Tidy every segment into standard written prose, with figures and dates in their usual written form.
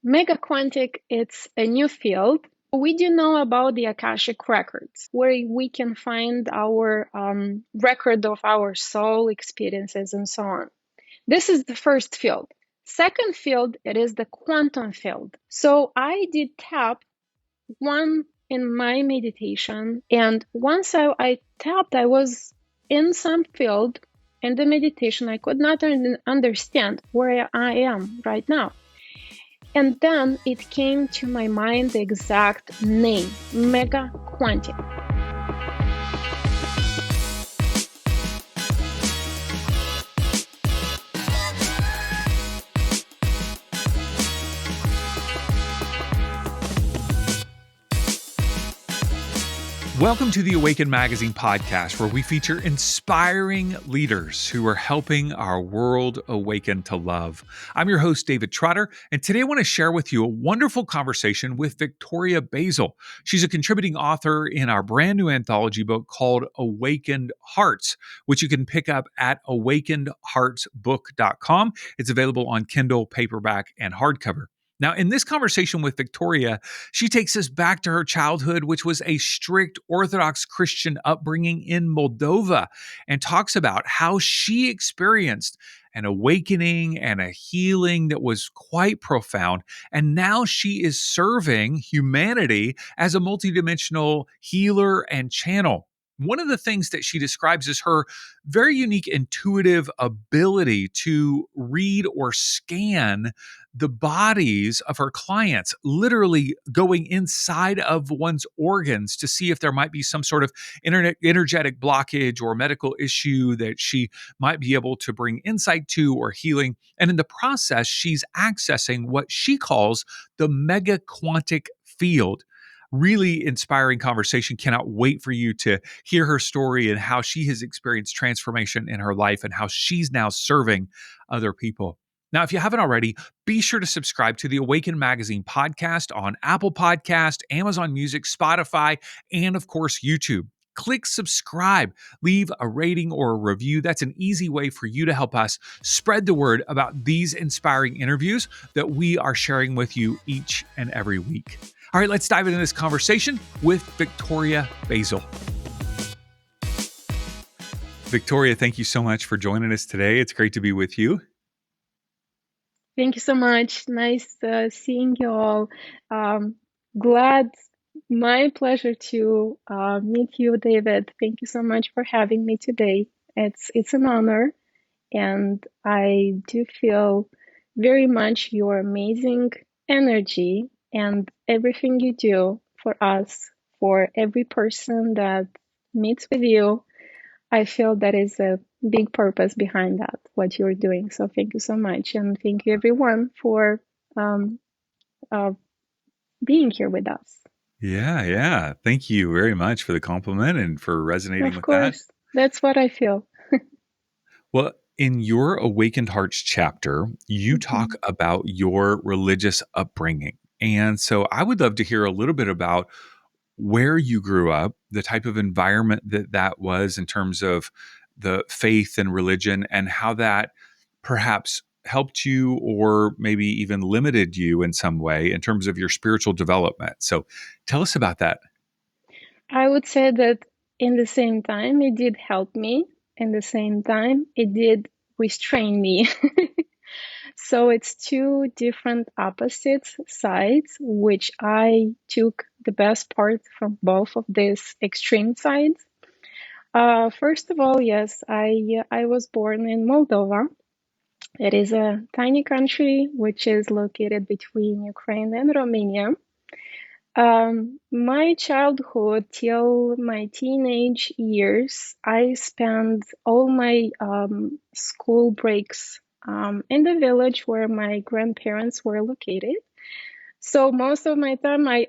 Mega Quantic, it's a new field. We do know about the Akashic records, where we can find our record of our soul experiences and so on. This is the first field. Second field, it is the quantum field. So I did tap one in my meditation, and once I tapped, I was in some field in the meditation. I could not understand where I am right now. And then it came to my mind the exact name, Mega Quantic. Welcome to the Awaken Magazine podcast, where we feature inspiring leaders who are helping our world awaken to love. I'm your host, David Trotter, and today I want to share with you a wonderful conversation with Victoria Basil. She's a contributing author in our brand new anthology book called Awakened Hearts, which you can pick up at awakenedheartsbook.com. It's available on Kindle, paperback, and hardcover. Now, in this conversation with Victoria, she takes us back to her childhood, which was a strict Orthodox Christian upbringing in Moldova, and talks about how she experienced an awakening and a healing that was quite profound. And now she is serving humanity as a multidimensional healer and channel. One of the things that she describes is her very unique intuitive ability to read or scan the bodies of her clients, literally going inside of one's organs to see if there might be some sort of energetic blockage or medical issue that she might be able to bring insight to or healing. And in the process, she's accessing what she calls the Mega Quantic Field. Really inspiring conversation. Cannot wait for you to hear her story and how she has experienced transformation in her life and how she's now serving other people. Now, if you haven't already, be sure to subscribe to the Awaken Magazine podcast on Apple Podcast, Amazon Music, Spotify, and of course, YouTube. Click subscribe, leave a rating or a review. That's an easy way for you to help us spread the word about these inspiring interviews that we are sharing with you each and every week. All right, let's dive into this conversation with Victoria Basil. Victoria, thank you so much for joining us today. It's great to be with you. Thank you so much. Nice seeing you all. My pleasure to meet you, David. Thank you so much for having me today. It's an honor, and I do feel very much your amazing energy and everything you do for us, for every person that meets with you. I feel that is a big purpose behind that, what you're doing. So thank you so much. And thank you everyone for being here with us. Yeah. Thank you very much for the compliment and for resonating with that. Of course, that's what I feel. Well, in your Awakened Hearts chapter, you talk about your religious upbringing. And so I would love to hear a little bit about where you grew up, the type of environment that was in terms of the faith and religion, and how that perhaps helped you or maybe even limited you in some way in terms of your spiritual development. So tell us about that. I would say that in the same time, it did help me. In the same time, it did restrain me. So it's two different opposite sides, which I took the best part from both of these extreme sides. First of all, yes, I was born in Moldova. It is a tiny country which is located between Ukraine and Romania. My childhood till my teenage years, I spent all my school breaks in the village where my grandparents were located. So most of my time, I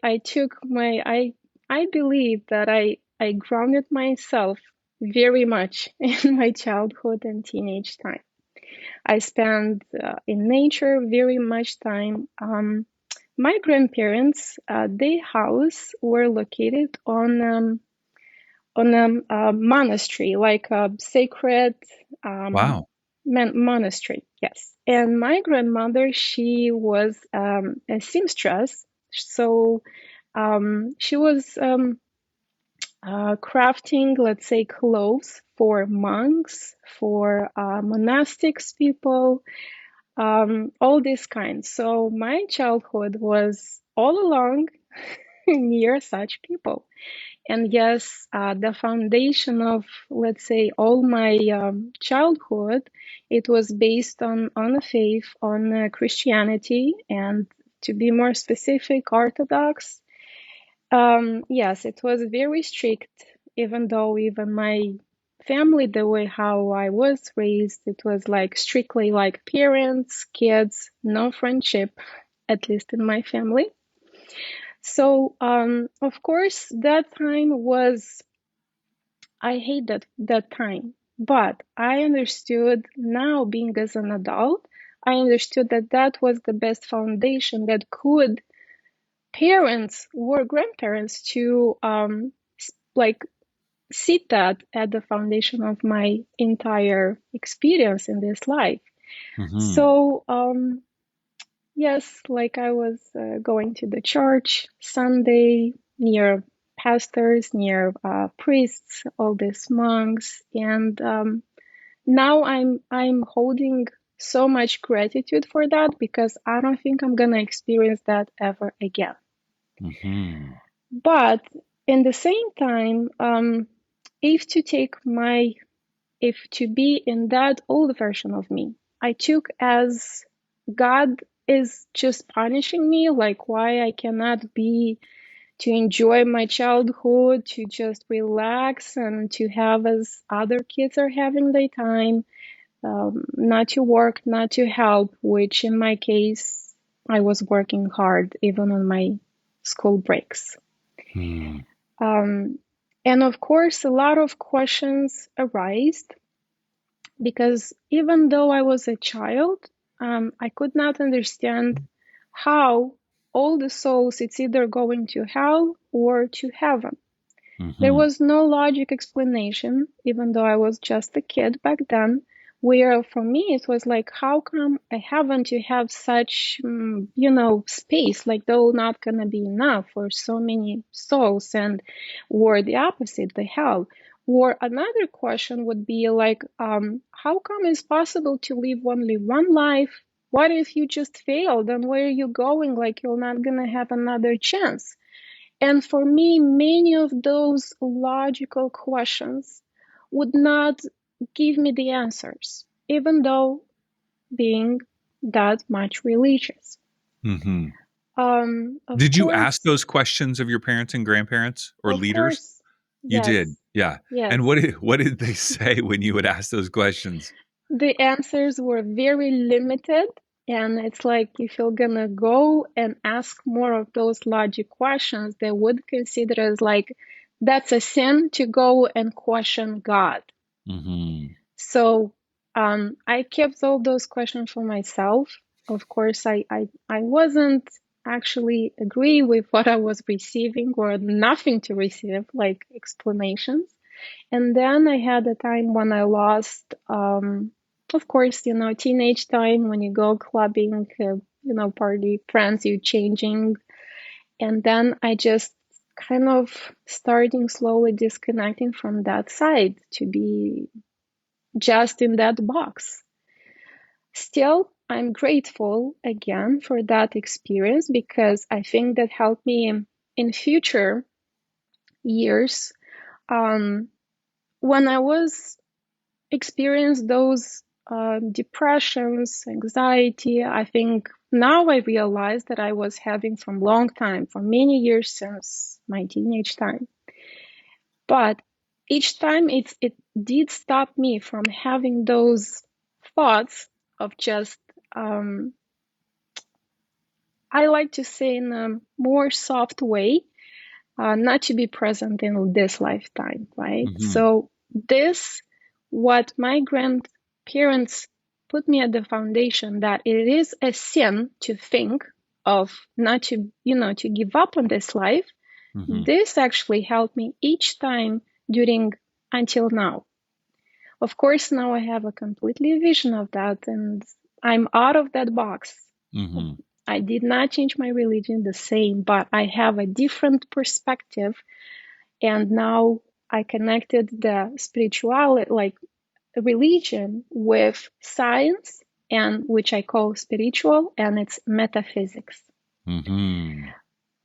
believe that I grounded myself very much in my childhood and teenage time. I spent in nature very much time. My grandparents, their house were located on a monastery, like a sacred Wow. monastery, yes. And my grandmother, she was a seamstress. So she was crafting, let's say, clothes for monks, for monastics people, all these kinds. So my childhood was all along near such people. And yes, the foundation of, let's say, all my childhood, it was based on a faith, on Christianity, and to be more specific, Orthodox. Yes, it was very strict, even though even my family, the way how I was raised, it was like strictly like parents, kids, no friendship, at least in my family. So, of course, that time was, I hate that time, but I understood now, being as an adult, I understood that that was the best foundation that could parents or grandparents to like sit that at the foundation of my entire experience in this life. Mm-hmm. So yes, like I was going to the church Sunday, near pastors, near priests, all these monks, and now I'm holding so much gratitude for that, because I don't think I'm gonna experience that ever again. Mm-hmm. But in the same time, if to take my, if to be in that old version of me, I took as God is just punishing me, like why I cannot be to enjoy my childhood, to just relax and to have as other kids are having their time, not to work, not to help, which in my case, I was working hard even on my school breaks. Mm-hmm. Um, and of course, a lot of questions arise, because even though I was a child, I could not understand how all the souls, it's either going to hell or to heaven. There Mm-hmm. was no logic explanation, even though I was just a kid back then, where for me it was like, how come I haven't to have such, space, like though not gonna be enough for so many souls, and or the opposite, the hell. Or another question would be like, how come it's possible to live only one life? What if you just failed? And where are you going? Like you're not gonna have another chance. And for me, many of those logical questions would not give me the answers, even though being that much religious. Mm-hmm. Of Did you ask course, those questions of your parents and grandparents or of leaders? course, You did, yes, yeah. yes. And what did they say when you would ask those questions? The answers were very limited. And it's like, if you're gonna go and ask more of those logic questions, they would consider as like, that's a sin to go and question God. Mm-hmm. So I kept all those questions for myself. Of course, I wasn't actually agree with what I was receiving, or nothing to receive, like explanations. And then I had a time when I lost, of course, teenage time, when you go clubbing, party, friends, you changing. And then I just kind of starting slowly disconnecting from that side to be just in that box. Still, I'm grateful again for that experience, because I think that helped me in future years. Um, when I was experienced those depressions, anxiety, I think now I realize that I was having from long time, for many years since my teenage time. But each time it did stop me from having those thoughts of just, I like to say in a more soft way, not to be present in this lifetime, right? Mm-hmm. So this, what my grandparents put me at the foundation, that it is a sin to think of not to, to give up on this life. Mm-hmm. This actually helped me each time during, until now. of course, now I have a completely vision of that, and I'm out of that box. Mm-hmm. I did not change my religion the same, but I have a different perspective. And now I connected the spirituality, like religion, with science, and which I call spiritual, and it's metaphysics. Mm-hmm.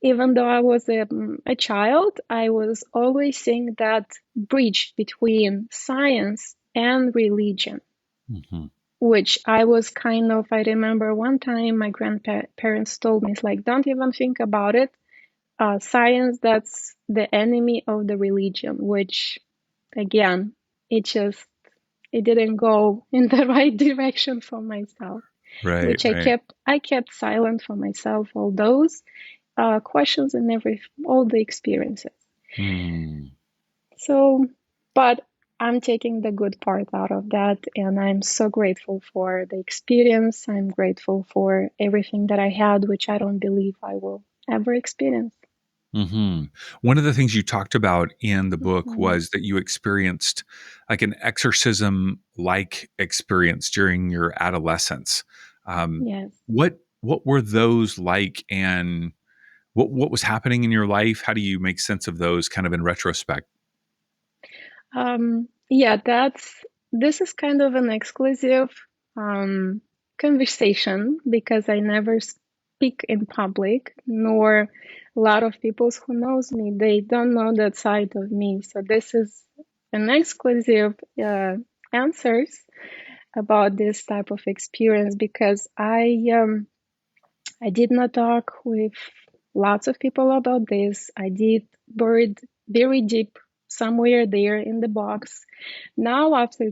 Even though I was a child, I was always seeing that bridge between science and religion, Mm-hmm. which I was kind of, I remember one time my grandparents told me, it's like, don't even think about it. Science, that's the enemy of the religion, which again, it didn't go in the right direction for myself, Right, which right. I kept silent for myself, all those questions and all the experiences. Mm. So, but I'm taking the good part out of that, and I'm so grateful for the experience. I'm grateful for everything that I had, which I don't believe I will ever experience. Hmm. One of the things you talked about in the book Mhm. was that you experienced like an exorcism like experience during your adolescence. Um, Yes. what were those like, and what was happening in your life? How do you make sense of those kind of in retrospect? Yeah, this is kind of an exclusive um, conversation because I never speak in public, nor a lot of people who knows me, they don't know that side of me. So this is an exclusive answers about this type of experience because I did not talk with lots of people about this. I did buried very deep somewhere there in the box. Now, after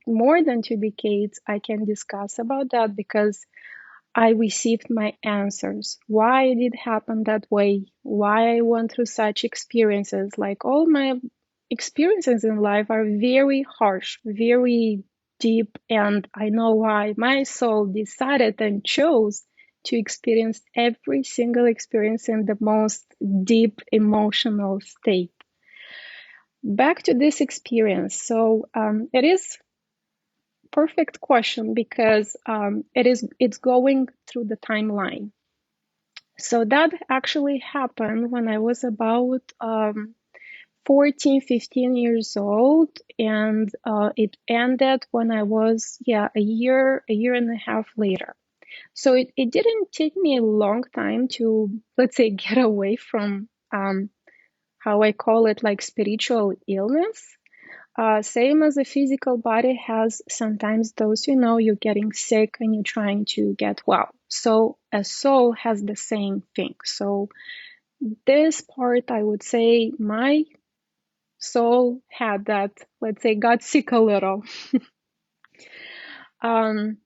more than 2 decades, I can discuss about that because I received my answers. Why it did happen that way? Why I went through such experiences? Like all my experiences in life are very harsh, very deep, and I know why my soul decided and chose to experience every single experience in the most deep emotional state. Back to this experience. So it is perfect question because it's going through the timeline. So that actually happened when I was about 14, 15 years old, and it ended when I was a year and a half later. So it didn't take me a long time to, let's say, get away from how I call it, like spiritual illness. Same as the physical body has sometimes those, you're getting sick and you're trying to get well. So a soul has the same thing. So this part, I would say my soul had that, let's say, got sick a little. Um,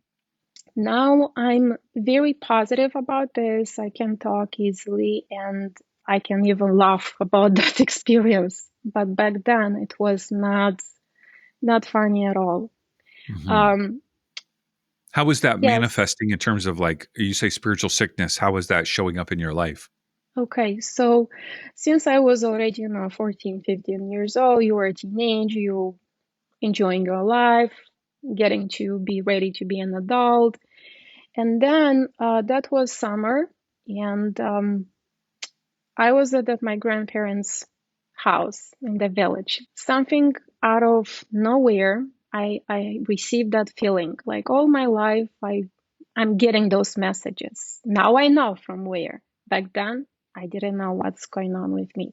Now I'm very positive about this. I can talk easily and I can even laugh about that experience. But back then it was not funny at all. Hmm. Um, How was that yes. manifesting in terms of, like, you say spiritual sickness? How was that showing up in your life? Okay. So since I was already, 14, 15 years old, you were a teenage, you enjoying your life, getting to be ready to be an adult. And then that was summer, and I was at my grandparents' house in the village. Something out of nowhere, I received that feeling. Like all my life, I'm getting those messages. Now I know from where. Back then, I didn't know what's going on with me.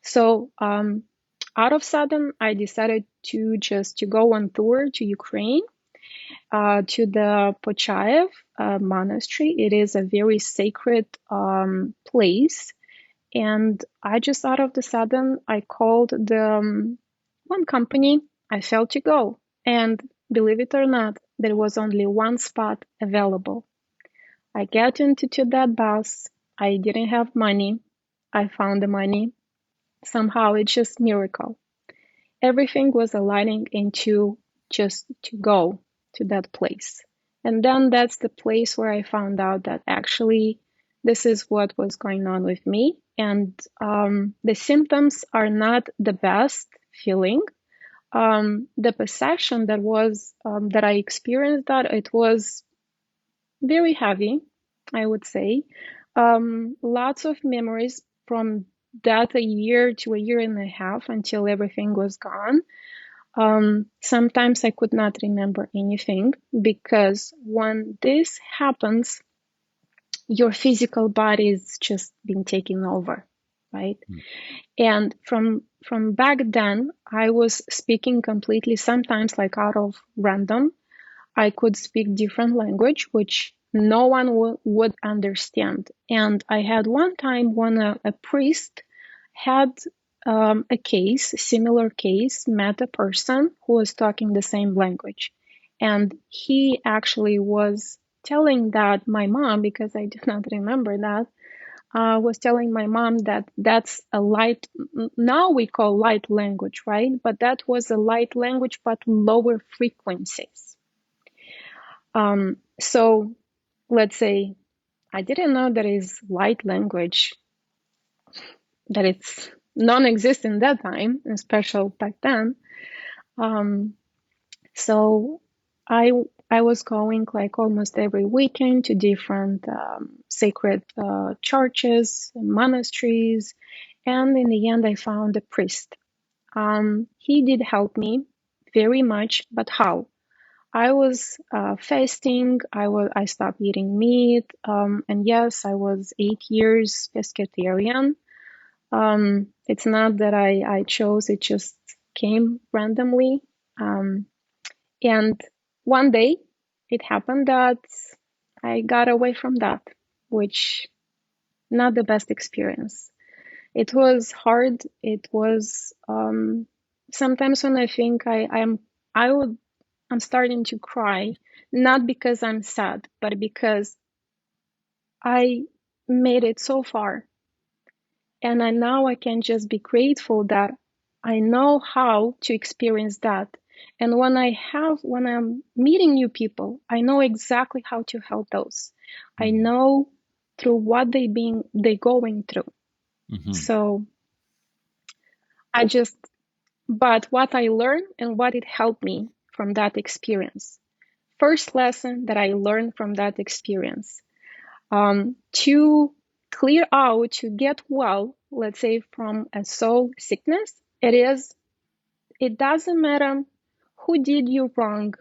So out of sudden, I decided to go on tour to Ukraine, to the Pochaev monastery. It is a very sacred place, and I just out of the sudden I called the one company I felt to go, and believe it or not, there was only one spot available. I get into to that bus. I didn't have money. I found the money. Somehow it's just miracle. Everything was aligning into just to go to that place. And then that's the place where I found out that actually this is what was going on with me. And the symptoms are not the best feeling. the possession that I experienced, that it was very heavy, I would say. Lots of memories from that a year to a year and a half until everything was gone. Sometimes I could not remember anything, because when this happens, your physical body is just being taken over, right? And from back then, I was speaking completely, sometimes like out of random. I could speak different language, which no one would understand. And I had one time when a priest had a case, similar case, met a person who was talking the same language. And he actually was telling that my mom, because I do not remember that, was telling my mom that that's a light, now we call light language, right? But that was a light language, but lower frequencies. So let's say I didn't know that is light language, that it's non-existent that time, especially back then. So I I was going like almost every weekend to different sacred churches, monasteries, and in the end I found a priest. He did help me very much, but how? I was fasting. I stopped eating meat, and yes, I was 8 years pescatarian. It's not that I chose; it just came randomly. And one day, it happened that I got away from that, which not the best experience. It was hard. It was sometimes when I think I'm starting to cry, not because I'm sad, but because I made it so far. And now I can just be grateful that I know how to experience that. And when I'm meeting new people, I know exactly how to help those. I know through what they going through. So I just, but what I learned and what it helped me from that experience. First lesson that I learned from that experience, to clear out, to get well, let's say from a soul sickness, it doesn't matter who did you wrong.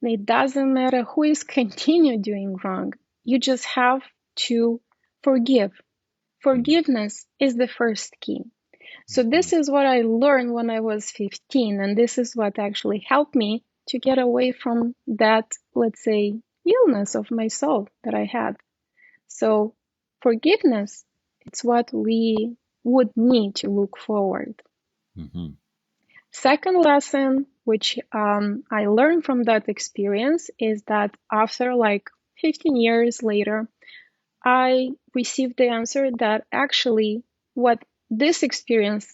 It doesn't matter who is continue doing wrong. You just have to forgive. Forgiveness is the first key. So this is what I learned when I was 15, and this is what actually helped me to get away from that, let's say, illness of my soul that I had. So forgiveness, it's what we would need to look forward. Second lesson, which I learned from that experience, is that after like 15 years later, I received the answer that actually what this experience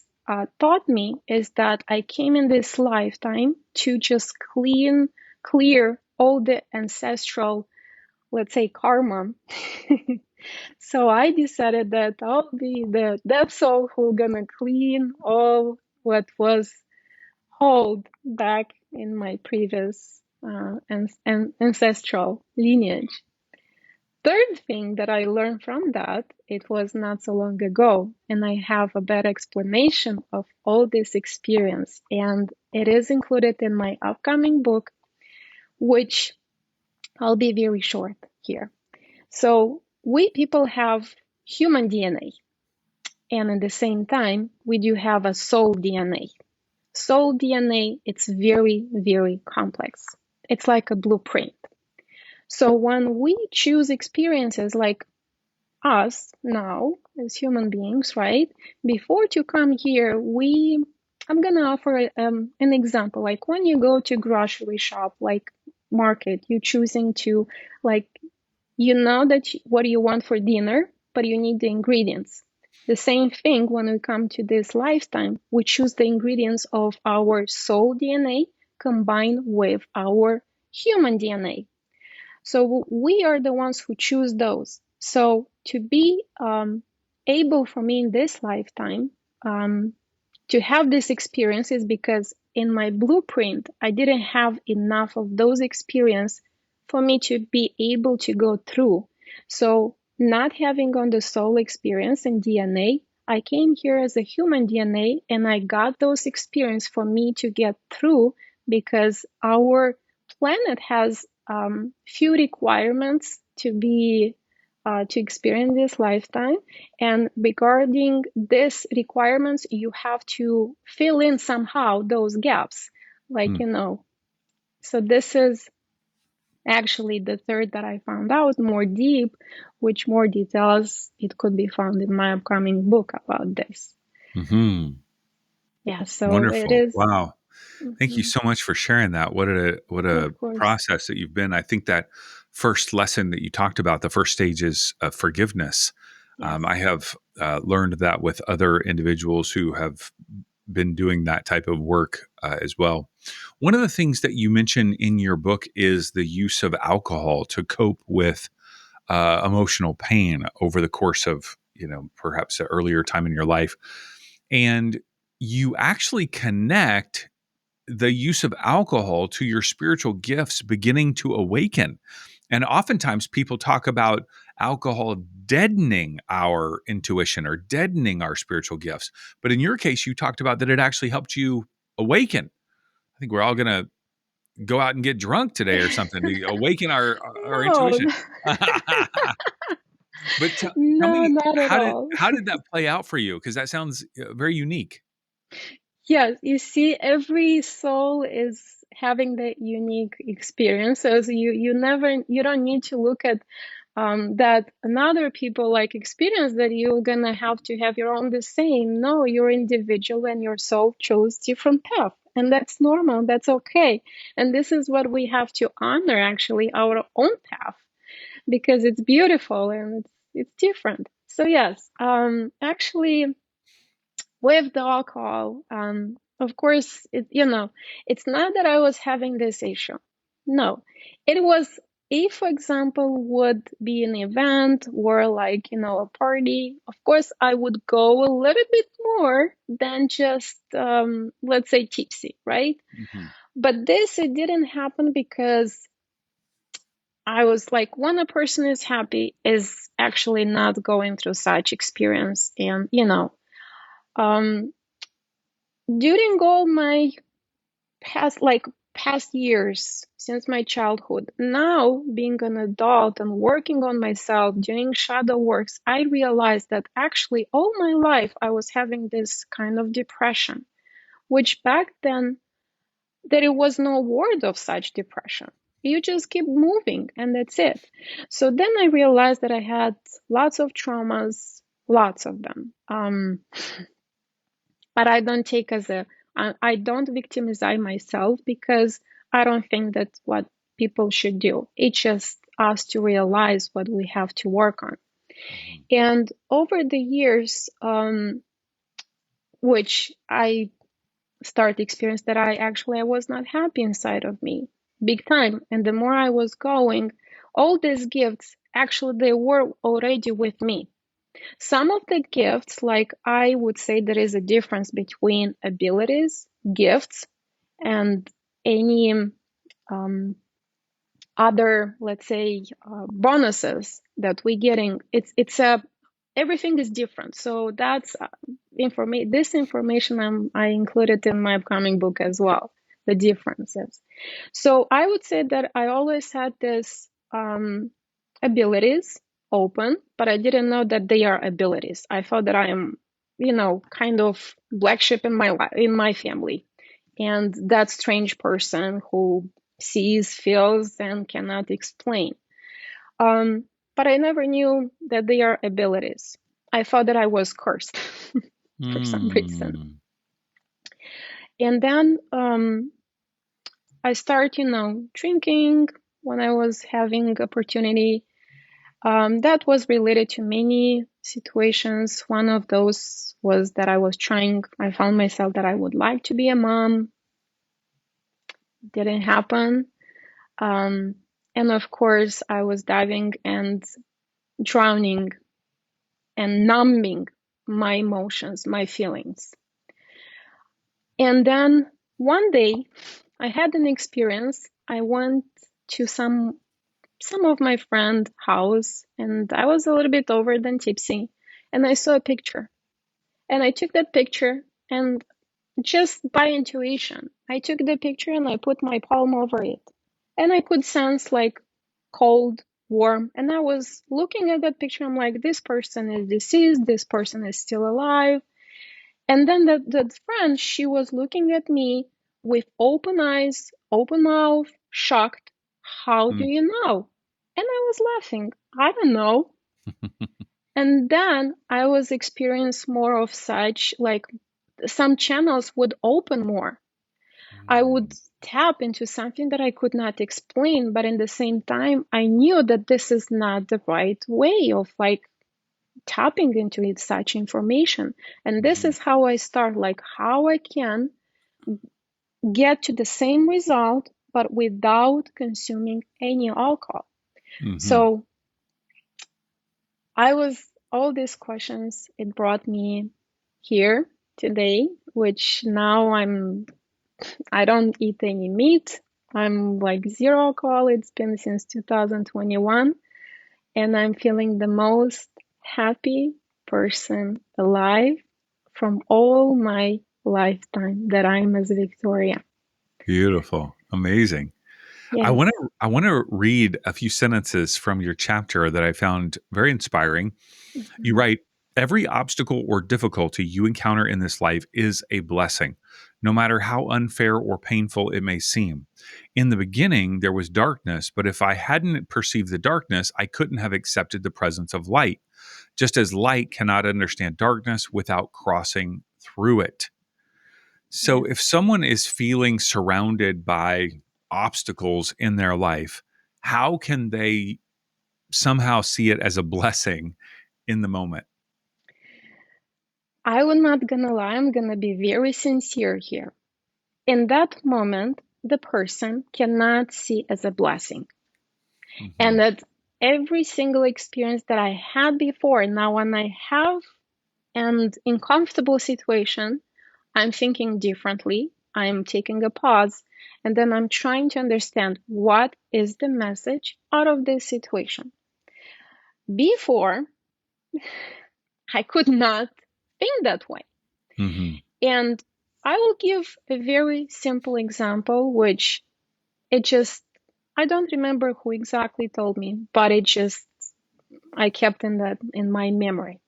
taught me is that I came in this lifetime to just clear all the ancestral, let's say, karma. So I decided that I'll be that soul who gonna clean all what was hold back in my previous ancestral lineage. Third thing that I learned from that, it was not so long ago, and I have a better explanation of all this experience, and it is included in my upcoming book, which I'll be very short here. So we people have human DNA, and at the same time, we do have a soul DNA. Soul DNA, it's very, very complex. It's like a blueprint. So when we choose experiences like us now as human beings, right? Before to come here, I'm gonna offer an example. Like when you go to grocery shop, like market, you choosing to like you know that what you want for dinner, but you need the ingredients. The same thing when we come to this lifetime, we choose the ingredients of our soul DNA combined with our human DNA. So we are the ones who choose those. So to be able for me in this lifetime to have this experience is because in my blueprint, I didn't have enough of those experiences for me to be able to go through. So not having on the soul experience and DNA, I came here as a human DNA and I got those experiences for me to get through, because our planet has few requirements to be to experience this lifetime. And regarding these requirements, you have to fill in somehow those gaps, like, so this is actually the third that I found out more deep, which more details it could be found in my upcoming book about this. Mm-hmm. Yeah, so it Wonderful. is. Wow. Thank you Mhm, so much for sharing that. What a of course. process that you've been. I think that first lesson that you talked about, the first stage is forgiveness. Yes. I have learned that with other individuals who have been doing that type of work as well. One of the things that you mention in your book is the use of alcohol to cope with emotional pain over the course of, perhaps an earlier time in your life. And you actually connect the use of alcohol to your spiritual gifts beginning to awaken. And oftentimes people talk about alcohol deadening our intuition or deadening our spiritual gifts. But in your case, you talked about that it actually helped you awaken. I think we're all going to go out and get drunk today or something to awaken our No, intuition. But tell no, me, not at all. how did that play out for you? Because that sounds very unique. Yes, you see, every soul is having that unique experiences. You don't need to look at that another people like experience that you're gonna have to have your own the same. No, you're individual and your soul chose different path, and that's normal. That's okay. And this is what we have to honor, actually, our own path, because it's beautiful and it's different. So yes, actually with the alcohol, of course, it's not that I was having this issue. No, it was, if, for example, would be an event or like, a party, of course, I would go a little bit more than just, let's say, tipsy, right? Mhm. But this, it didn't happen because I was like, when a person is happy, is actually not going through such experience. And, um, during all my past years since my childhood, now being an adult and working on myself, doing shadow works, I realized that actually all my life I was having this kind of depression, which back then there was no word of such depression. You just keep moving and that's it. So then I realized that I had lots of traumas, lots of them. But I don't take as I don't victimize myself, because I don't think that's what people should do. It's just us to realize what we have to work on. Mhm. And over the years, which I started experience that I was not happy inside of me, big time. And the more I was going, all these gifts actually they were already with me. Some of the gifts, like I would say there is a difference between abilities, gifts, and any other, let's say, bonuses that we're getting. It's a everything is different. So that's information. This information I included in my upcoming book as well. The differences. So I would say that I always had this abilities open, but I didn't know that they are abilities. I thought that I am, kind of black sheep in my in my family, and that strange person who sees, feels, and cannot explain. Um, but I never knew that they are abilities. I thought that I was cursed for some reason. Mm. And then I started, drinking when I was having opportunity. That was related to many situations. One of those was that I found myself that I would like to be a mom. Didn't happen. Um, and of course, I was diving and drowning and numbing my emotions, my feelings. And then One day I had an experience. I went to some of my friend's house, and I was a little bit over than tipsy, and I saw a picture. And I took that picture, and just by intuition, I took the picture and I put my palm over it. And I could sense like cold, warm. And I was looking at that picture. I'm like, this person is deceased. This person is still alive. And then that friend, she was looking at me with open eyes, open mouth, shocked. How do Mm. you know? And I was laughing. I don't know. And then I was experiencing more of such, like some channels would open more. I would tap into something that I could not explain, but in the same time, I knew that this is not the right way of like tapping into it, such information. And this is how I start, like how I can get to the same result, but without consuming any alcohol. Mm-hmm. So all these questions, it brought me here today, which now I don't eat any meat. I'm like zero alcohol. It's been since 2021, and I'm feeling the most happy person alive from all my lifetime that I'm as Victoria. Beautiful. Amazing. Yes. I want to read a few sentences from your chapter that I found very inspiring. You Mhm. write, every obstacle or difficulty you encounter in this life is a blessing, no matter how unfair or painful it may seem. In the beginning, there was darkness, but if I hadn't perceived the darkness, I couldn't have accepted the presence of light, just as light cannot understand darkness without crossing through it. So Yes. if someone is feeling surrounded by obstacles in their life, how can they somehow see it as a blessing in the moment? I will not gonna lie, I'm gonna be very sincere here. In that moment, the person cannot see as a blessing. And Mhm. that every single experience that I had before, now when I have an uncomfortable situation, I'm thinking differently. I'm taking a pause, and then I'm trying to understand what is the message out of this situation. Before, I could not think that way. Mhm. And I will give a very simple example, which it just, I don't remember who exactly told me, but it just, I kept in my memory.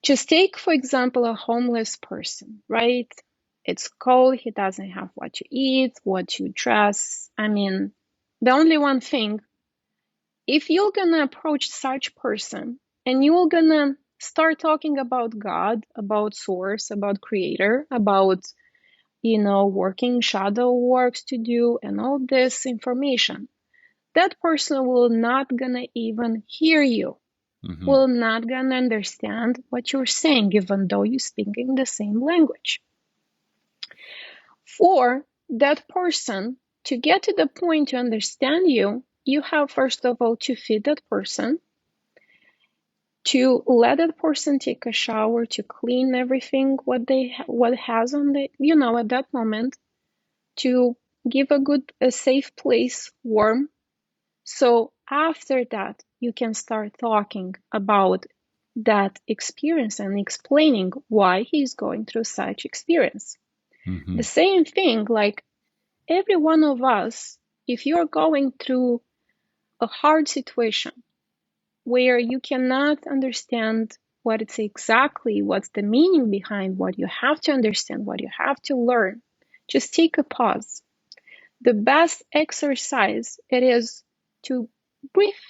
Just take, for example, a homeless person, right? It's cold, he doesn't have what to eat, what to dress. I mean, the only one thing, if you're gonna approach such person and you're gonna start talking about God, about source, about creator, about, working shadow works to do and all this information, that person will not gonna even hear you, Mhm. will not gonna understand what you're saying, even though you're speaking the same language. For that person to get to the point to understand you, you have first of all to feed that person, to let that person take a shower, to clean everything what has on the at that moment, to give a safe place, warm. So after that, you can start talking about that experience and explaining why he's going through such experience. The Mhm. same thing, like every one of us, if you're going through a hard situation where you cannot understand what's the meaning behind what you have to understand, what you have to learn, just take a pause. The best exercise it is to breathe,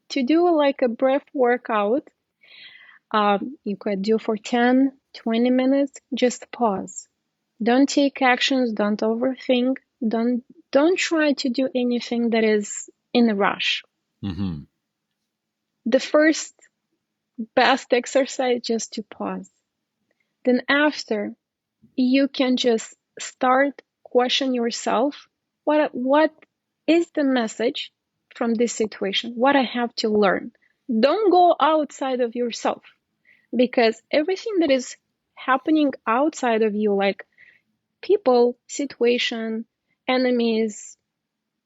to do like a breath workout. You could do for 10-20 minutes. Just pause. Don't take actions. Don't overthink. Don't try to do anything that is in a rush. Mhm. The first best exercise just to pause. Then after, you can just start question yourself, what is the message from this situation, what I have to learn. Don't go outside of yourself, because everything that is happening outside of you, like people, situation, enemies,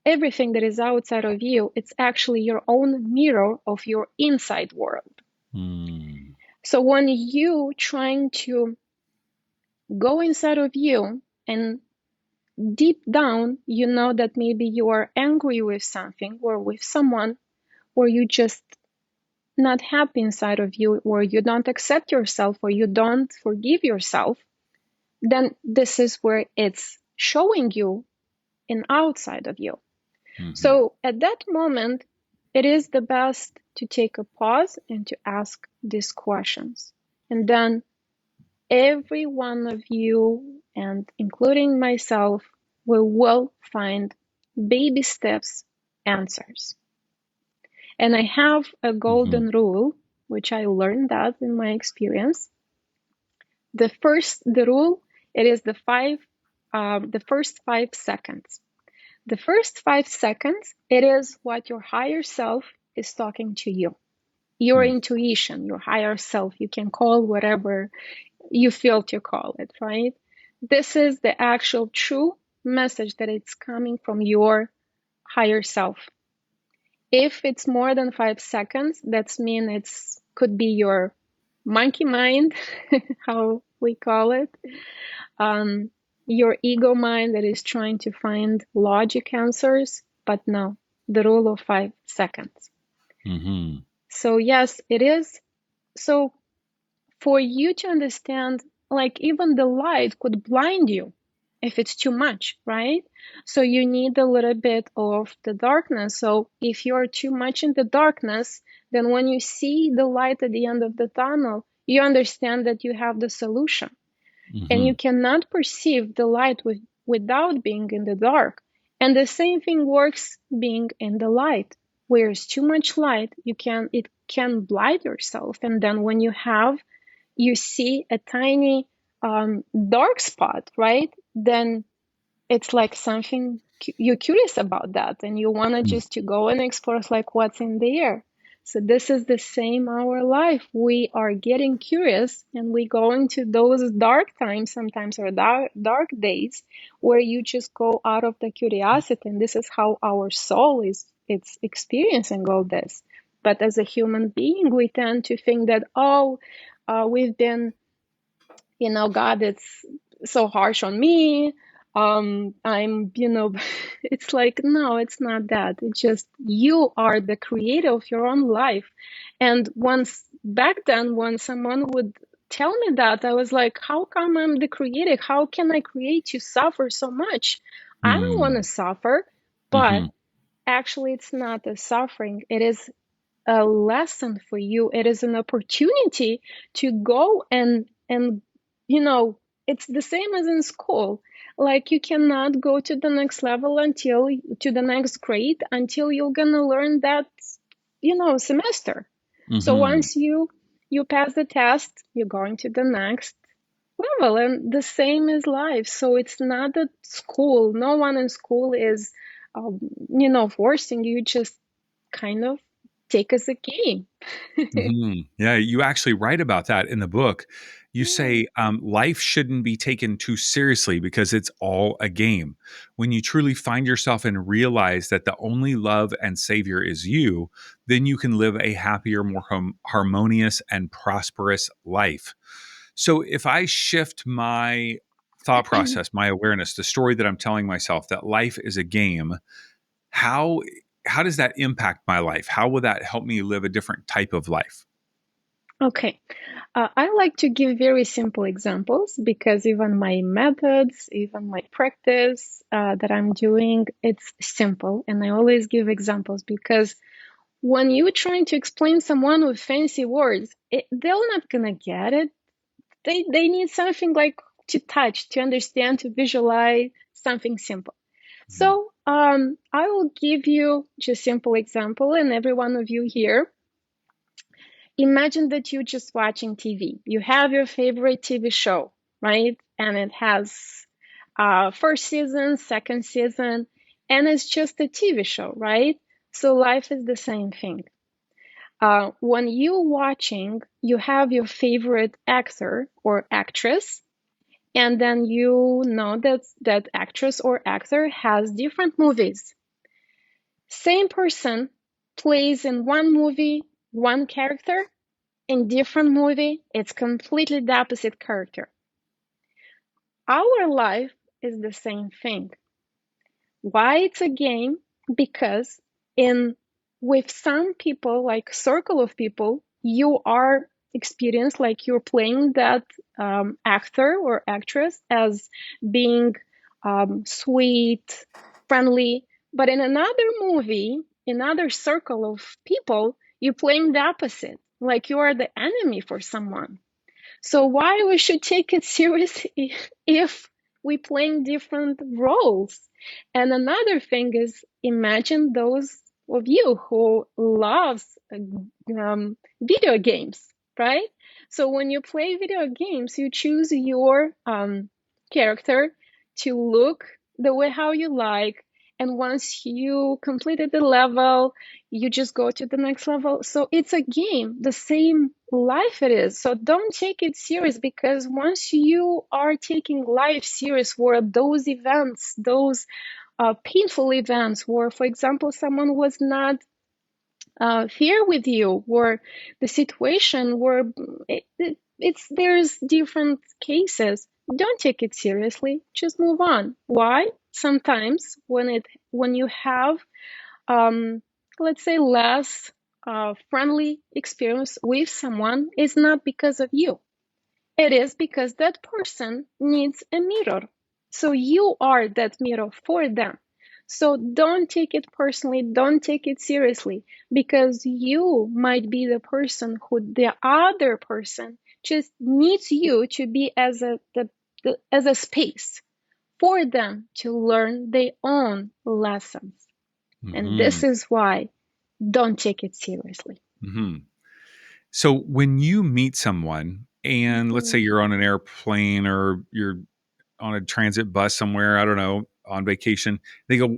everything that is outside of you, it's actually your own mirror of your inside world. Mm. So when you trying to go inside of you and deep down, you know that maybe you are angry with something or with someone, or you just not happy inside of you, or you don't accept yourself, or you don't forgive yourself, then this is where it's showing you in outside of you. Mm-hmm. So at that moment, it is the best to take a pause and to ask these questions. And then every one of you, and including myself, we will find baby steps answers. And I have a Mm-hmm. golden rule, which I learned that in my experience. The rule, it is the first 5 seconds. The first 5 seconds, it is what your higher self is talking to you. Your Mm. intuition, your higher self, you can call whatever you feel to call it, right? This is the actual true message that it's coming from your higher self. If it's more than 5 seconds, that's mean it's could be your monkey mind, how we call it, um, your ego mind that is trying to find logic answers. But no, the rule of 5 seconds. Mm-hmm. So yes, it is. So for you to understand, like even the light could blind you if it's too much, right? So you need a little bit of the darkness. So if you're too much in the darkness, then when you see the light at the end of the tunnel, you understand that you have the solution. And Mm-hmm. you cannot perceive the light without being in the dark. And the same thing works being in the light. Where it's too much light, it can blind yourself. And then when you see a tiny dark spot, right? Then it's like something you're curious about that, and you want to just to go and explore like what's in there. So this is the same our life. We are getting curious, and we go into those dark times sometimes, or dark days, where you just go out of the curiosity, and this is how our soul is it's experiencing all this. But as a human being, we tend to think that, oh, we've been, God, it's so harsh on me. I'm, it's like, no, it's not that. It's just you are the creator of your own life. And once back then, when someone would tell me that, I was like, how come I'm the creator? How can I create to suffer so much? I don't want Mm. to suffer, but Mm-hmm. actually, it's not a suffering. It is a lesson for you. It is an opportunity to go and it's the same as in school. Like you cannot go to the next level until to the next grade until you're gonna learn that semester. So Mm-hmm. once you pass the test, you're going to the next level, and the same is life. So it's not that school. No one in school is forcing you, just kind of take as a game. Mm-hmm. Yeah, you actually write about that in the book. You Yeah. say life shouldn't be taken too seriously because it's all a game. When you truly find yourself and realize that the only love and savior is you, then you can live a happier, more harmonious, and prosperous life. So if I shift my thought process, my awareness, the story that I'm telling myself that life is a game, how how does that impact my life? How will that help me live a different type of life? Okay. I like to give very simple examples because even my methods, even my practice that I'm doing, it's simple. And I always give examples because when you're trying to explain someone with fancy words, they're not going to get it. They need something like to touch, to understand, to visualize something simple. Mhm. So I will give you just simple example, and every one of you here, imagine that you're just watching TV. You have your favorite TV show, right? And it has first season, second season, and it's just a TV show, right? So life is the same thing. When you're watching, you have your favorite actor or actress, And then you know that that actress or actor has different movies. Same person plays in one movie, one character, in different movie, it's completely the opposite character. Our life is the same thing. Why it's a game? Because in with some people, like circle of people, you are experienced like you're playing that actor or actress as being sweet, friendly. But in another movie, another circle of people, you're playing the opposite, like you are the enemy for someone. So why we should take it seriously if we playing different roles? And another thing is imagine those of you who loves video games, right? So when you play video games, you choose your character to look the way how you like, and once you completed the level, you just go to the next level. So it's a game, the same life it is. So don't take it serious, because once you are taking life serious, where those events, those painful events, where, for example, someone was not fair with you, or the situation where it's there's different cases, don't take it seriously. Just move on. Why? Sometimes when you have um, let's say less friendly experience with someone, is not because of you. It is because that person needs a mirror. So you are that mirror for them. So don't take it personally, don't take it seriously, because you might be the person who the other person just needs you to be as as a space for them to learn their own lessons. And Hmm. this is why don't take it seriously. Hmm. So when you meet someone, and let's say Mhm. you're on an airplane or you're on a transit bus somewhere, I don't know, on vacation, they go,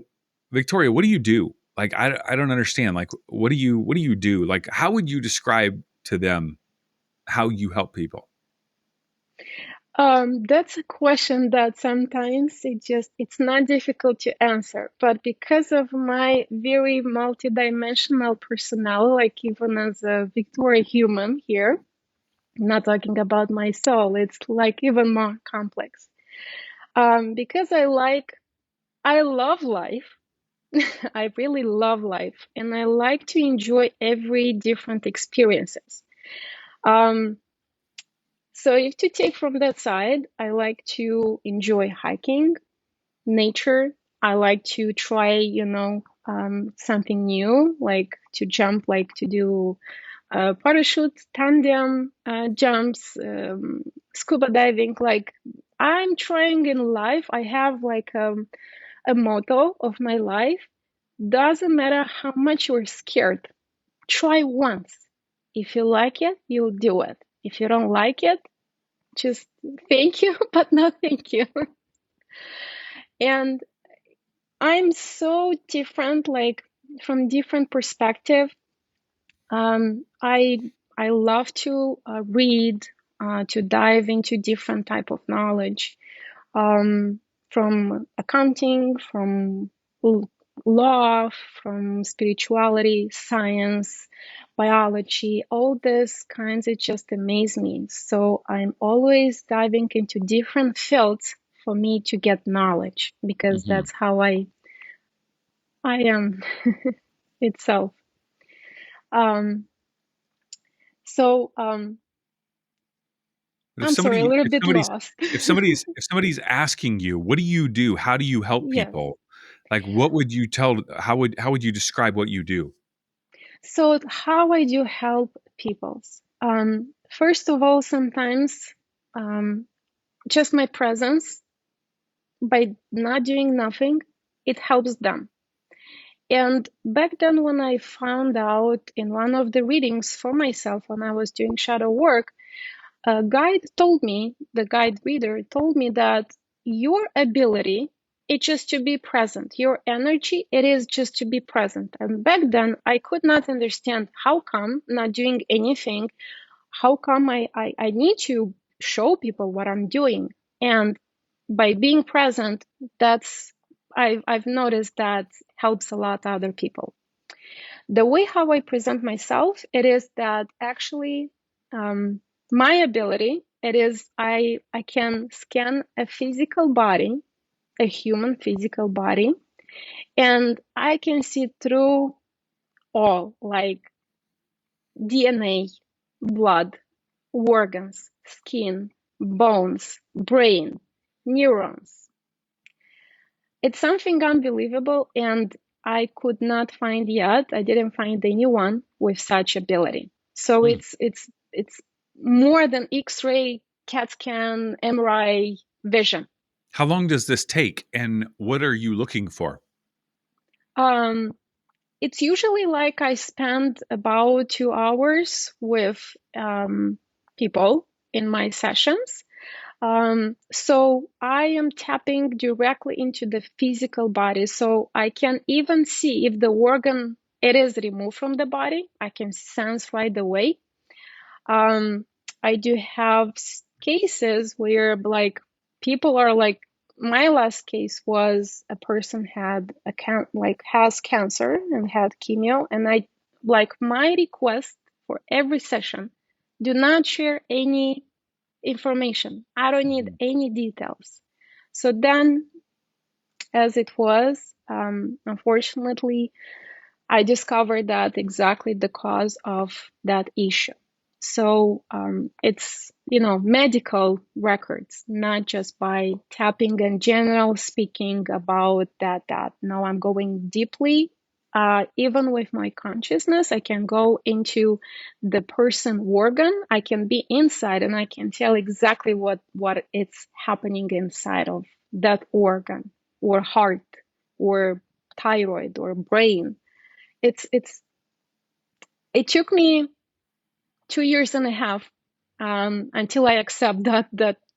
Victoria, what do you do? Like, I don't understand. Like, what do you do? Like, how would you describe to them how you help people? That's a question that sometimes it's not difficult to answer, but because of my very multidimensional personality, like even as a Victoria human here, I'm not talking about my soul, it's like even more complex. Because I love life. I really love life, and I like to enjoy every different experiences. Um, so if to take from that side, I like to enjoy hiking, nature. I like to try, something new, like to jump, like to do parachute, tandem jumps, scuba diving. Like I'm trying in life. I have like a motto of my life. Doesn't matter how much you're scared, try once. If you like it, you'll do it. If you don't like it, just thank you, but no thank you. And I'm so different, like from different perspective. I love to read, to dive into different type of knowledge, um, from accounting, from law, from spirituality, science, biology, all these kinds. It just amaze me. So I'm always diving into different fields for me to get knowledge, because Hmm. that's how I am itself. Um, so But I'm sorry, a little if bit somebody's lost. if somebody's asking you, what do you do? How do you help Yes. people? Like, what would you tell? How would you describe what you do? So how I do help people? First of all, sometimes um, just my presence, by not doing nothing, it helps them. And back then, when I found out in one of the readings for myself when I was doing shadow work, a guide told me, the guide reader told me that your ability is just to be present. Your energy, it is just to be present. And back then, I could not understand how come not doing anything, how come I need to show people what I'm doing. And by being present, I've noticed that helps a lot other people. The way how I present myself, it is that actually my ability, it is I can scan a physical body, a human physical body, and I can see through all, like DNA, blood, organs, skin, bones, brain, neurons. It's something unbelievable, and I could not find yet. I didn't find anyone with such ability. So Hmm. it's more than X-ray, CAT scan, MRI vision. How long does this take, and what are you looking for? Um, it's usually like I spend about 2 hours with people in my sessions. So I am tapping directly into the physical body. So I can even see if the organ it is removed from the body. I can sense right away. Um, I do have cases where like people are like, my last case was a person had like has cancer and had chemo, and I like my request for every session, do not share any information. I don't need Mhm. any details. So then, as it was, unfortunately, I discovered that exactly the cause of that issue. So it's medical records, not just by tapping and general speaking about that. No, I'm going deeply. Even with my consciousness, I can go into the person organ. I can be inside, and I can tell exactly what it's happening inside of that organ, or heart, or thyroid, or brain. It took me 2 years and a half until I accept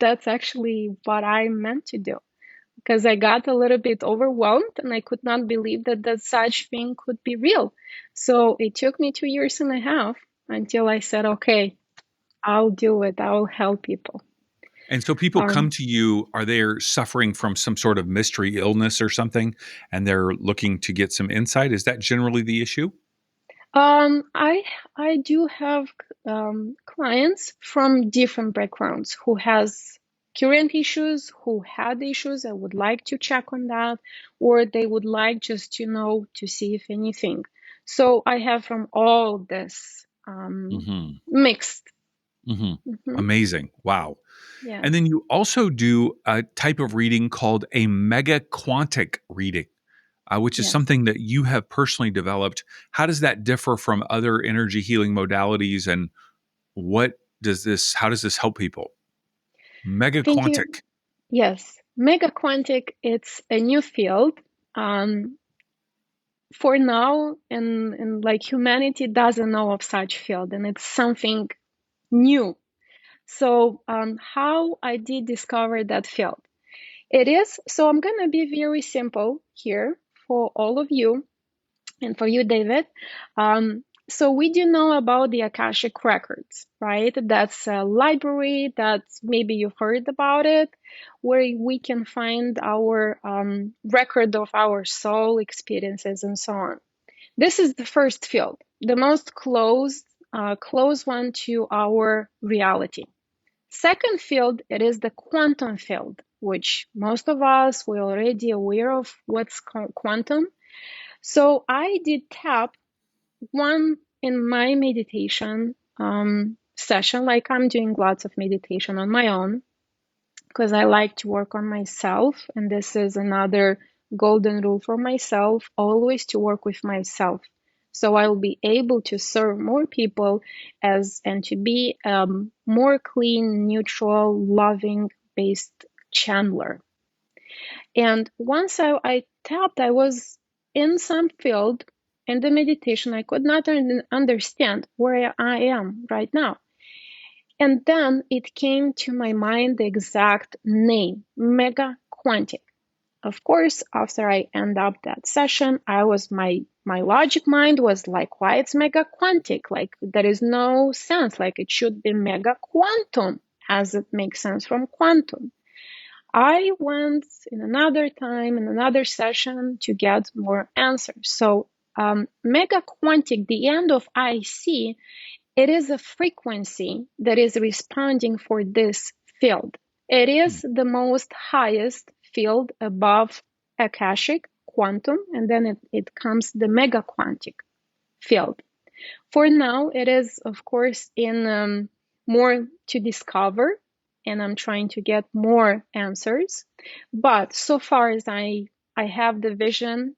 that's actually what I meant to do, because I got a little bit overwhelmed and I could not believe that such thing could be real. So it took me 2 years and a half until I said, okay, I'll do it. I'll help people. And so people come Um, to you, are they suffering from some sort of mystery illness or something, and they're looking to get some insight? Is that generally the issue? Um, I I do have clients from different backgrounds who has current issues, who had issues. I would like to check on that, or they would like just to know to see if anything. So I have from all this Hmm. mixed. Hmm. Hmm. Amazing. Wow. And Yes, then you also do a type of reading called a Mega Quantic reading, which is yes. something that you have personally developed. How does that differ from other energy healing modalities, and how does this help people? Mega Thank you. Quantic. Yes, Mega Quantic. It's a new field. Um, for now, and like humanity doesn't know of such field, and it's something new. So how I did discover that field, it is, so I'm gonna be very simple here for all of you and for you, David. So we do know about the Akashic records, right? That's a library that maybe you've heard about it, where we can find our record of our soul experiences and so on. This is the first field, the most close one to our reality. Second field, it is the quantum field, which most of us we're already aware of what's quantum. So I did tap one in my meditation session, like I'm doing lots of meditation on my own because I like to work on myself, and this is another golden rule for myself, always to work with myself. So I'll be able to serve more people and to be more clean, neutral, loving based channeler. And once I tapped, I was in some field in the meditation. I could not understand where I am right now. And then it came to my mind the exact name, Mega Quantic. Of course, after I end up that session, I was my logic mind was like, why it's Mega Quantic? Like there is no sense. Like it should be Mega Quantum, as it makes sense from quantum. I went in another time, in another session to get more answers. So Mega Quantic, the end of IC, it is a frequency that is responding for this field. It is the most highest field above Akashic, quantum, and then it comes the Mega Quantic field. For now, it is, of course, in more to discover, and I'm trying to get more answers. But so far as I have the vision,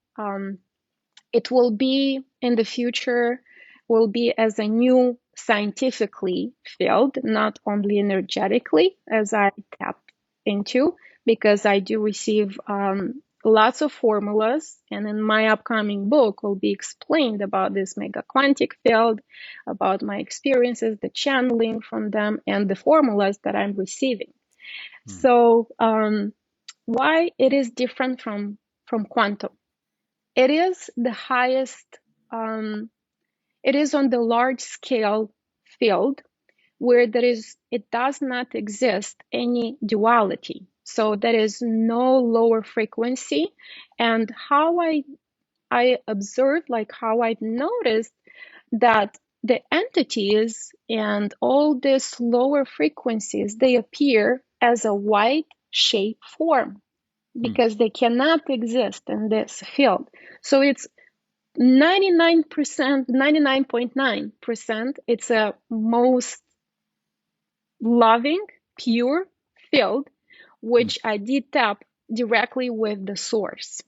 it will be in the future, will be as a new scientifically field, not only energetically, as I tap into, because I do receive lots of formulas, and in my upcoming book will be explained about this mega quantic field, about my experiences, the channeling from them, and the formulas that I'm receiving. So why it is different from quantum? It is the highest, it is on the large scale field where it does not exist any duality. So there is no lower frequency. And how I observed, like how I've noticed that the entities and all these lower frequencies, they appear as a white shape form because they cannot exist in this field. So it's 99%, 99.9%, it's a most loving, pure field, which I did tap directly with the source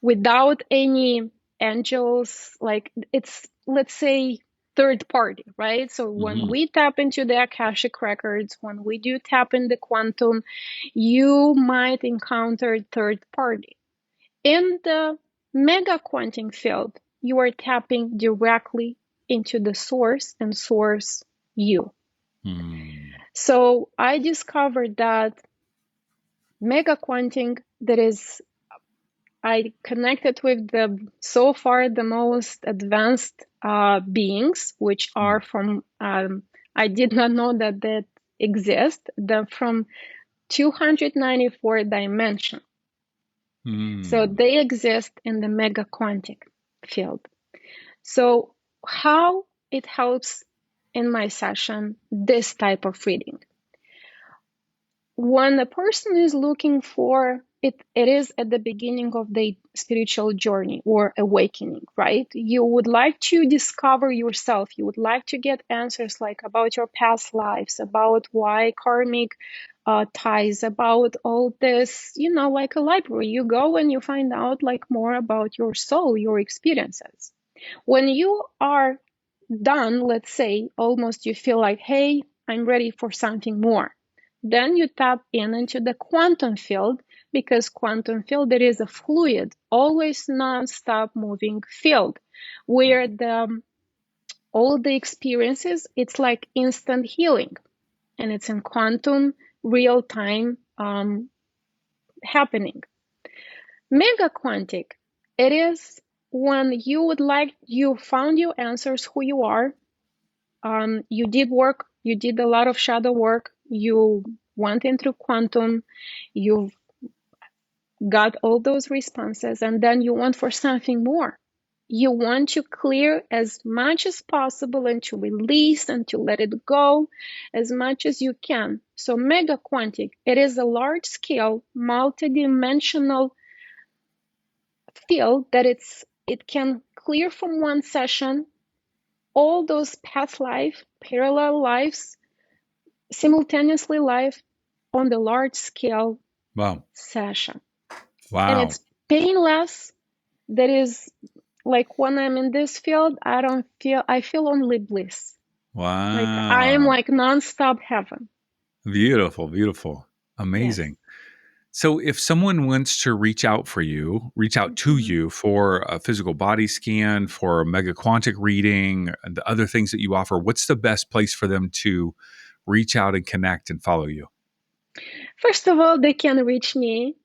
without any angels. Like it's, let's say, third party, right? So when we tap into the Akashic records, when we do tap in the quantum, you might encounter third party. In the mega quantum field, you are tapping directly into the source and source you. So I discovered that mega quantum, that is, I connected with the so far the most advanced beings, which are from, I did not know that exist, from 294 dimension. So they exist in the mega quantic field. So how it helps in my session, this type of reading. When a person is looking for it, it is at the beginning of the spiritual journey or awakening, right? You would like to discover yourself. You would like to get answers like about your past lives, about why karmic ties, about all this, like a library. You go and you find out like more about your soul, your experiences. When you are done, let's say, almost you feel like, hey, I'm ready for something more. Then you tap into the quantum field, because quantum field, there is a fluid, always non-stop moving field, where all the experiences, it's like instant healing, and it's in quantum real time happening. Mega quantic, it is when you found your answers, who you are. You did work, you did a lot of shadow work, you went into quantum, you've got all those responses, and then you want for something more. You want to clear as much as possible and to release and to let it go as much as you can. So mega quantic, it is a large scale, multidimensional field that it can clear from one session all those past life, parallel lives, simultaneously live on the large scale session. And it's painless. That is, like when I'm in this field, I feel only bliss. Wow. Like I am like nonstop heaven. Beautiful, beautiful. Amazing. Yes. So if someone wants to reach out to you for a physical body scan, for a mega quantic reading, and the other things that you offer, what's the best place for them to reach out and connect and follow you? First of all, they can reach me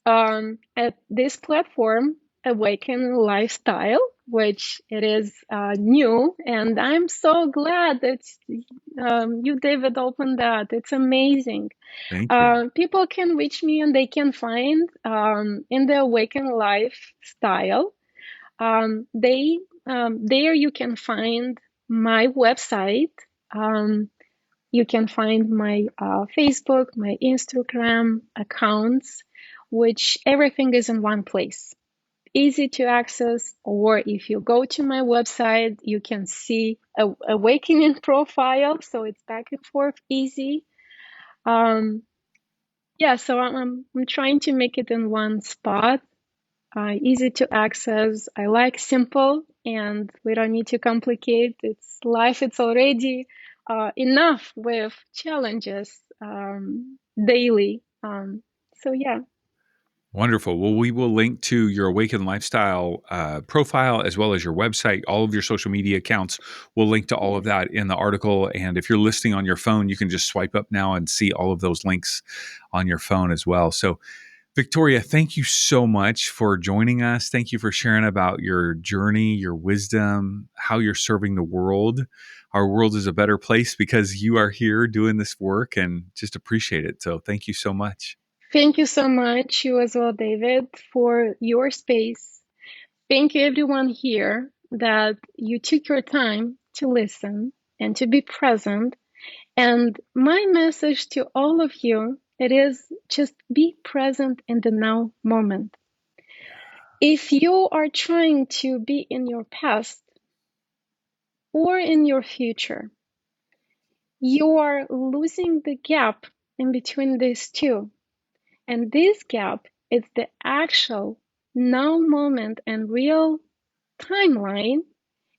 at this platform, Awaken lifestyle, which it is new, and I'm so glad that you, David, opened that. It's amazing. Thank you. People can reach me and they can find in the Awaken lifestyle. There you can find my website. You can find my Facebook, my Instagram accounts, which everything is in one place. Easy to access, or if you go to my website, you can see a awakening profile, so it's back and forth easy. Yeah, so I'm trying to make it in one spot, easy to access. I like simple, and we don't need to complicate. It's life. It's already enough with challenges daily. So yeah. Wonderful. Well, we will link to your Awaken Lifestyle profile as well as your website, all of your social media accounts. We'll link to all of that in the article. And if you're listening on your phone, you can just swipe up now and see all of those links on your phone as well. So, Victoria, thank you so much for joining us. Thank you for sharing about your journey, your wisdom, how you're serving the world. Our world is a better place because you are here doing this work, and just appreciate it. So thank you so much. Thank you so much, you as well, David, for your space. Thank you, everyone here, that you took your time to listen and to be present. And my message to all of you, it is just be present in the now moment. If you are trying to be in your past or in your future, you are losing the gap in between these two. And this gap is the actual now moment and real timeline.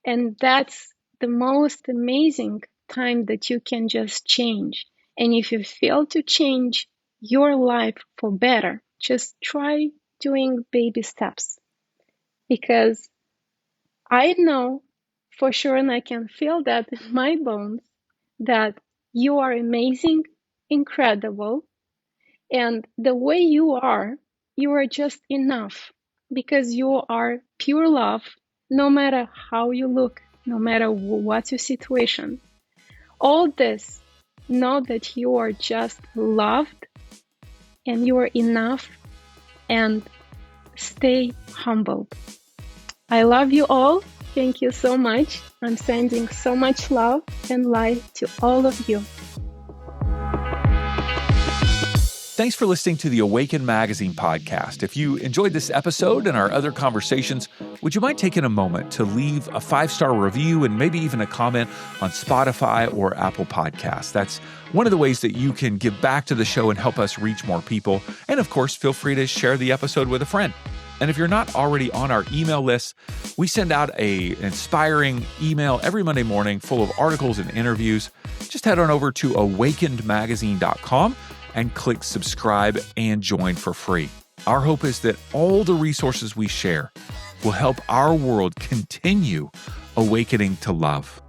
And that's the most amazing time that you can just change. And if you fail to change your life for better, just try doing baby steps. Because I know for sure, and I can feel that in my bones, that you are amazing, incredible, and the way you are just enough, because you are pure love, no matter how you look, no matter what's your situation. All this, know that you are just loved and you are enough, and stay humbled. I love you all. Thank you so much. I'm sending so much love and light to all of you. Thanks for listening to the Awaken Magazine podcast. If you enjoyed this episode and our other conversations, would you mind taking a moment to leave a 5-star review and maybe even a comment on Spotify or Apple Podcasts? That's one of the ways that you can give back to the show and help us reach more people. And of course, feel free to share the episode with a friend. And if you're not already on our email list, we send out an inspiring email every Monday morning full of articles and interviews. Just head on over to awakenedmagazine.com and click subscribe and join for free. Our hope is that all the resources we share will help our world continue awakening to love.